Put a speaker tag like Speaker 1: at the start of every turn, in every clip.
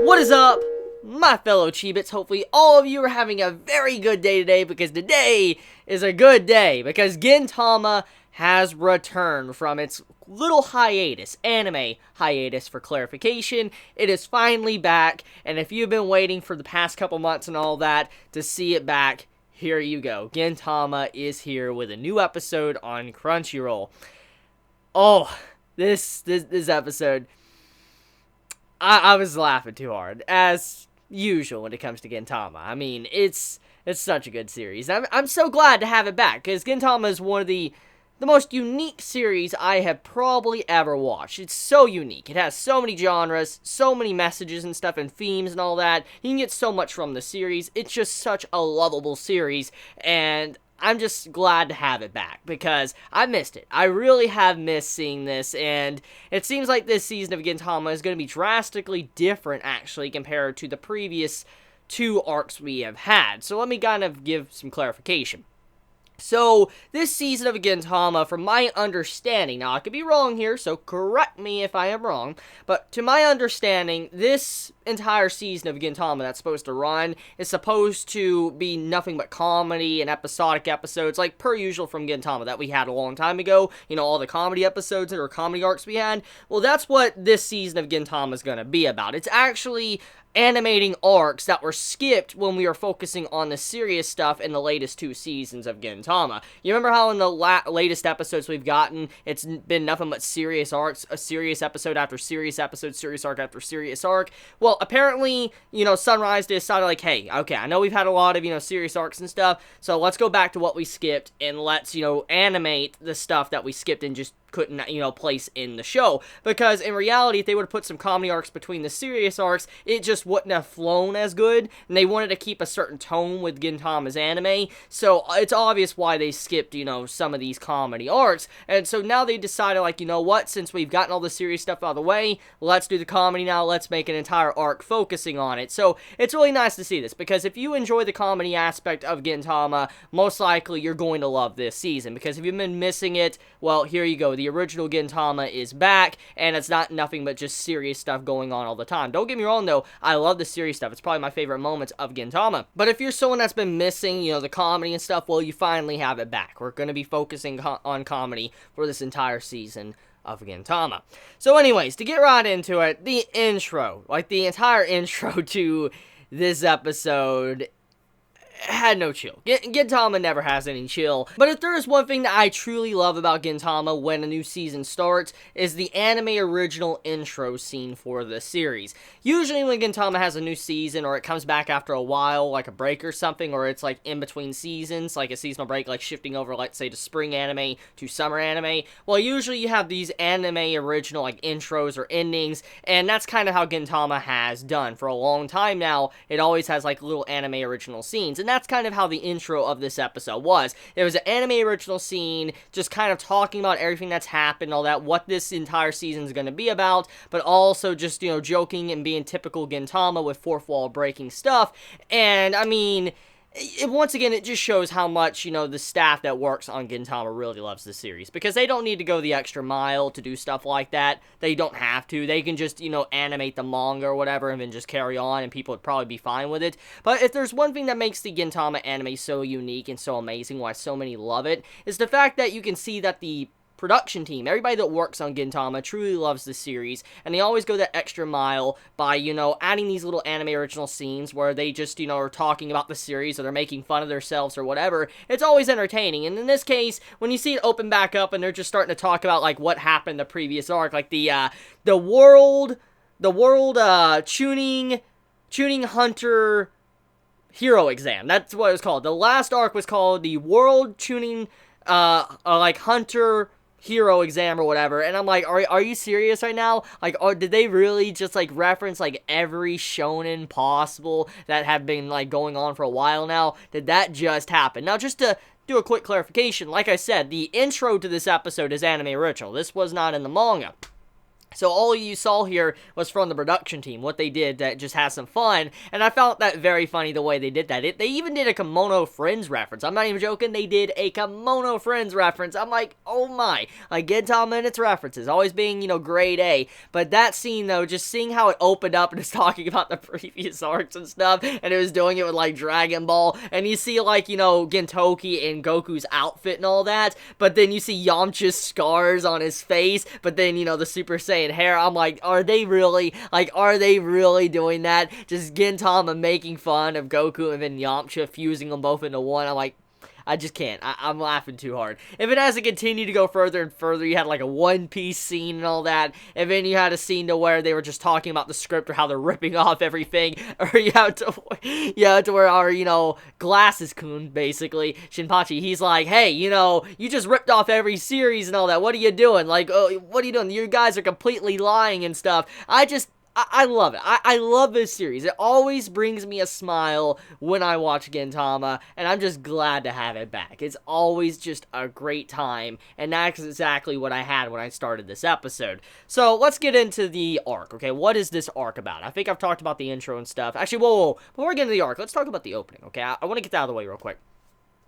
Speaker 1: What is up, my fellow Chibits? Hopefully all of you are having a very good day today, because today is a good day, because Gintama has returned from its little hiatus, anime hiatus for clarification. It is finally back, and if you've been waiting for the past couple months and all that to see it back, here you go. Gintama is here with a new episode on Crunchyroll. Oh, this episode, I was laughing too hard, as usual when it comes to Gintama. I mean, it's such a good series. I'm so glad to have it back, because Gintama is one of the most unique series I have probably ever watched. It's so unique. It has so many genres, so many messages and stuff, and themes and all that. You can get so much from the series. It's just such a lovable series, and I'm just glad to have it back, because I missed it. I really have missed seeing this, and it seems like this season of Gintama is going to be drastically different, actually, compared to the previous two arcs we have had. So let me kind of give some clarification. So, this season of Gintama, from my understanding, now I could be wrong here, so correct me if I am wrong, but to my understanding, this entire season of Gintama that's supposed to run is supposed to be nothing but comedy and episodic episodes, like per usual from Gintama that we had a long time ago, you know, all the comedy episodes or comedy arcs we had. Well, that's what this season of Gintama is going to be about. It's actually animating arcs that were skipped when we were focusing on the serious stuff in the latest two seasons of Gintama. You remember how in the latest episodes we've gotten, it's been nothing but serious arcs, a serious episode after serious episode, serious arc after serious arc? Well, apparently, you know, Sunrise decided like, hey, okay, I know we've had a lot of, you know, serious arcs and stuff, so let's go back to what we skipped, and let's, you know, animate the stuff that we skipped and just couldn't, you know, place in the show. Because in reality, if they would have put some comedy arcs between the serious arcs, it just wouldn't have flown as good, and they wanted to keep a certain tone with Gintama's anime, so it's obvious why they skipped, you know, some of these comedy arcs. And so now they decided, like, you know what, since we've gotten all the serious stuff out of the way, let's do the comedy now, let's make an entire arc focusing on it. So it's really nice to see this, because if you enjoy the comedy aspect of Gintama, most likely you're going to love this season, because if you've been missing it, well, here you go. The original Gintama is back, and it's not nothing but just serious stuff going on all the time. Don't get me wrong, though, I love the serious stuff. It's probably my favorite moments of Gintama. But if you're someone that's been missing, you know, the comedy and stuff, well, you finally have it back. We're going to be focusing on comedy for this entire season of Gintama. So anyways, to get right into it, the intro, like the entire intro to this episode, had no chill. Gintama never has any chill. But if there is one thing that I truly love about Gintama when a new season starts, is the anime original intro scene for the series. Usually when Gintama has a new season, or it comes back after a while, like a break or something, or it's like in between seasons, like a seasonal break, like shifting over, let's say, to spring anime to summer anime, well, usually you have these anime original, like, intros or endings, and that's kind of how Gintama has done. For a long time now, it always has, like, little anime original scenes, and that's kind of how the intro of this episode was. It was an anime original scene, just kind of talking about everything that's happened, all that, what this entire season is going to be about, but also just, you know, joking and being typical Gintama with fourth wall breaking stuff. And, I mean, once again, it just shows how much, you know, the staff that works on Gintama really loves the series, because they don't need to go the extra mile to do stuff like that. They don't have to. They can just, you know, animate the manga or whatever and then just carry on, and people would probably be fine with it. But if there's one thing that makes the Gintama anime so unique and so amazing, why so many love it, is the fact that you can see that the production team, everybody that works on Gintama, truly loves the series, and they always go that extra mile by, you know, adding these little anime original scenes where they just, you know, are talking about the series, or they're making fun of themselves or whatever. It's always entertaining, and in this case, when you see it open back up and they're just starting to talk about, like, what happened the previous arc, like the world tuning hunter hero exam, that's what it was called. The last arc was called the world tuning, like, hunter hero exam or whatever, and I'm like, are you serious right now? Like, did they really just, like, reference, like, every shonen possible that have been, like, going on for a while now? Did that just happen? Now, just to do a quick clarification, like I said, the intro to this episode is anime original. This was not in the manga. So all you saw here was from the production team, what they did that just has some fun, and I found that very funny the way they did that. They even did a Kimono Friends reference. I'm not even joking, they did a Kimono Friends reference. I'm like, oh my. Like, Gintama and its references, always being, grade A. But that scene, though, just seeing how it opened up and it's talking about the previous arcs and stuff, and it was doing it with, like, Dragon Ball, and you see, like, Gintoki in Goku's outfit and all that, but then you see Yamcha's scars on his face, but then, the Super Saiyan hair. I'm like, are they really doing that? Just Gintama making fun of Goku and then Yamcha fusing them both into one. I'm like, I just can't. I'm laughing too hard. If it has to continue to go further and further, you had like a One Piece scene and all that, and then you had a scene to where they were just talking about the script or how they're ripping off everything, or you have to where our, Glasses-kun, basically, Shinpachi, he's like, hey, you just ripped off every series and all that. What are you doing? Like, what are you doing? You guys are completely lying and stuff. I love it. I love this series. It always brings me a smile when I watch Gintama, and I'm just glad to have it back. It's always just a great time, and that's exactly what I had when I started this episode. So, let's get into the arc, okay? What is this arc about? I think I've talked about the intro and stuff. Actually, whoa. Before we get into the arc, let's talk about the opening, okay? I want to get that out of the way real quick.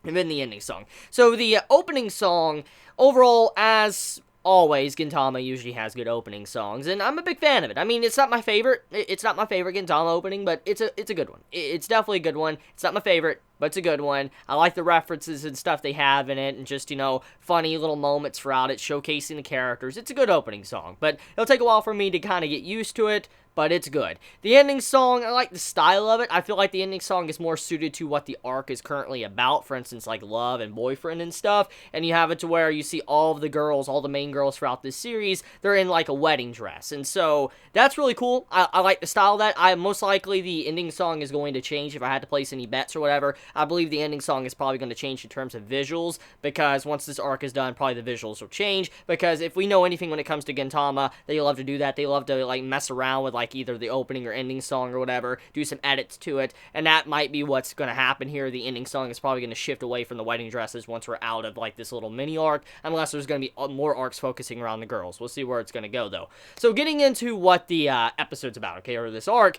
Speaker 1: And then the ending song. So, the opening song, overall, as always, Gintama usually has good opening songs, and I'm a big fan of it. I mean, it's not my favorite. It's not my favorite Gintama opening, but it's a good one. It's definitely a good one. It's not my favorite, but it's a good one. I like the references and stuff they have in it, and just, funny little moments throughout it, showcasing the characters. It's a good opening song, but it'll take a while for me to kind of get used to it, but it's good. The ending song, I like the style of it. I feel like the ending song is more suited to what the arc is currently about, for instance, like love and boyfriend and stuff, and you have it to where you see all of the girls, all the main girls throughout this series, they're in like a wedding dress, and so that's really cool. I like the style of that. Most likely the ending song is going to change if I had to place any bets or whatever. I believe the ending song is probably going to change in terms of visuals, because once this arc is done, probably the visuals will change, because if we know anything when it comes to Gintama, they love to do that. They love to like mess around with like either the opening or ending song or whatever, do some edits to it, and that might be what's going to happen here. The ending song is probably going to shift away from the wedding dresses once we're out of like this little mini arc, unless there's going to be more arcs focusing around the girls. We'll see where it's going to go though. So getting into what the episode's about, okay, or this arc,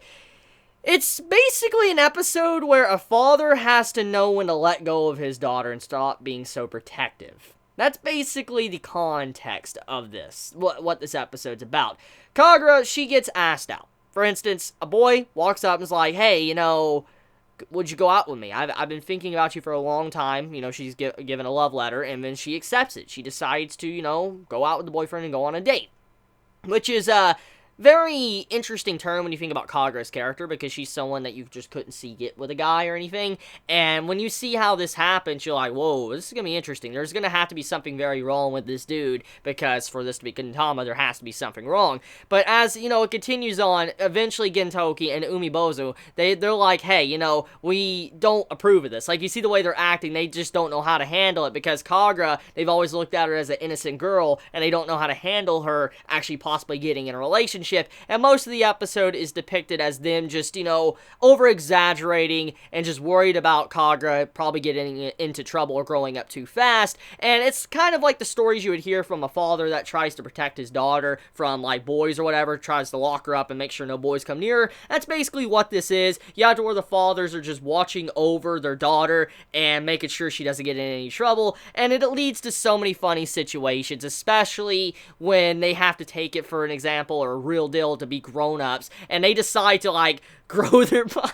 Speaker 1: it's basically an episode where a father has to know when to let go of his daughter and stop being so protective. That's basically the context of this, what this episode's about. Kagura, she gets asked out. For instance, a boy walks up and is like, hey, would you go out with me? I've been thinking about you for a long time. She's given a love letter, and then she accepts it. She decides to, go out with the boyfriend and go on a date. Which is, very interesting turn when you think about Kagura's character, because she's someone that you just couldn't see get with a guy or anything, and when you see how this happens, you're like, whoa, this is gonna be interesting. There's gonna have to be something very wrong with this dude, because for this to be Gintama, there has to be something wrong. But as, it continues on, eventually Gintoki and Umibozu, they're like, hey, we don't approve of this. Like, you see the way they're acting, they just don't know how to handle it, because Kagura, they've always looked at her as an innocent girl, and they don't know how to handle her actually possibly getting in a relationship. And most of the episode is depicted as them just, over-exaggerating and just worried about Kagura probably getting into trouble or growing up too fast. And it's kind of like the stories you would hear from a father that tries to protect his daughter from, like, boys or whatever, tries to lock her up and make sure no boys come near her. That's basically what this is. You have to where the fathers are just watching over their daughter and making sure she doesn't get in any trouble. And it leads to so many funny situations, especially when they have to take it, for an example, or a real deal, to be grown-ups, and they decide to, like, grow their body.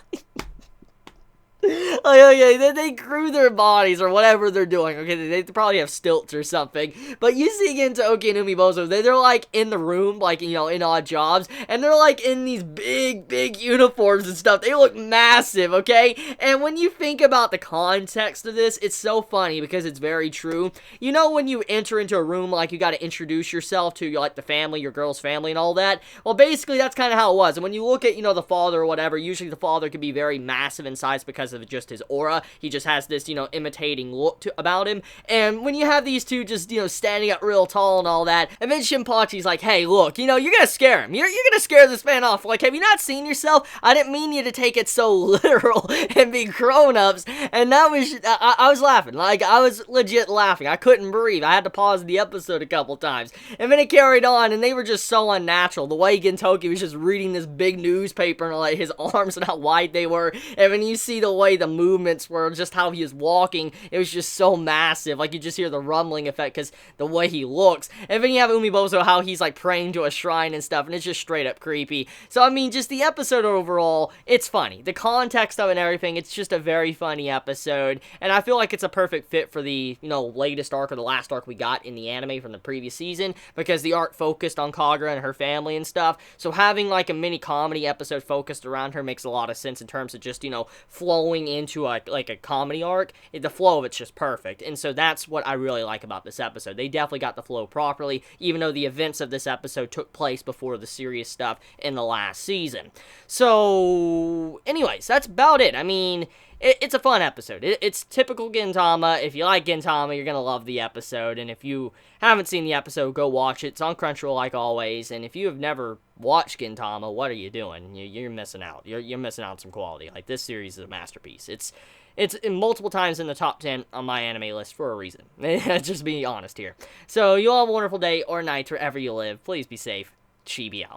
Speaker 1: Okay, they grew their bodies or whatever they're doing. Okay, they probably have stilts or something. But you see Gintoki and Umibozu, they're like in the room, like, in odd jobs, and they're like in these big uniforms and stuff. They look massive, okay? And when you think about the context of this, it's so funny because it's very true. When you enter into a room, like, you got to introduce yourself to, like, the family, your girl's family and all that. Well, basically, that's kind of how it was. And when you look at, the father or whatever, usually the father could be very massive in size because of of just his aura. He just has this, imitating look about him. And when you have these two just, standing up real tall and all that, and then Shinpachi's like, hey, look, you're gonna scare him. You're gonna scare this man off. Like, have you not seen yourself? I didn't mean you to take it so literal and be grown-ups. And that was, I was laughing. Like, I was legit laughing. I couldn't breathe. I had to pause the episode a couple times. And then it carried on, and they were just so unnatural. The way Gintoki was just reading this big newspaper, and like his arms and how wide they were. And when you see the way the movements were, just how he was walking, it was just so massive. Like, you just hear the rumbling effect because the way he looks. And then you have Umibozo, how he's like praying to a shrine and stuff, and it's just straight up creepy. So, I mean, just the episode overall, it's funny. The context of it and everything, it's just a very funny episode. And I feel like it's a perfect fit for the, latest arc or the last arc we got in the anime from the previous season, because the arc focused on Kagura and her family and stuff. So having like a mini comedy episode focused around her makes a lot of sense in terms of just, flowing into a comedy arc. The flow of it's just perfect. And so that's what I really like about this episode. They definitely got the flow properly, even though the events of this episode took place before the serious stuff in the last season. So, anyways, that's about it. I mean, it's a fun episode. It's typical Gintama. If you like Gintama, you're going to love the episode. And if you haven't seen the episode, go watch it. It's on Crunchyroll like always. And if you have never watched Gintama, what are you doing? You're missing out. You're missing out on some quality. Like, this series is a masterpiece. It's multiple times in the top 10 on my anime list for a reason. Just be honest here. So, you all have a wonderful day or night wherever you live. Please be safe. Chibi out.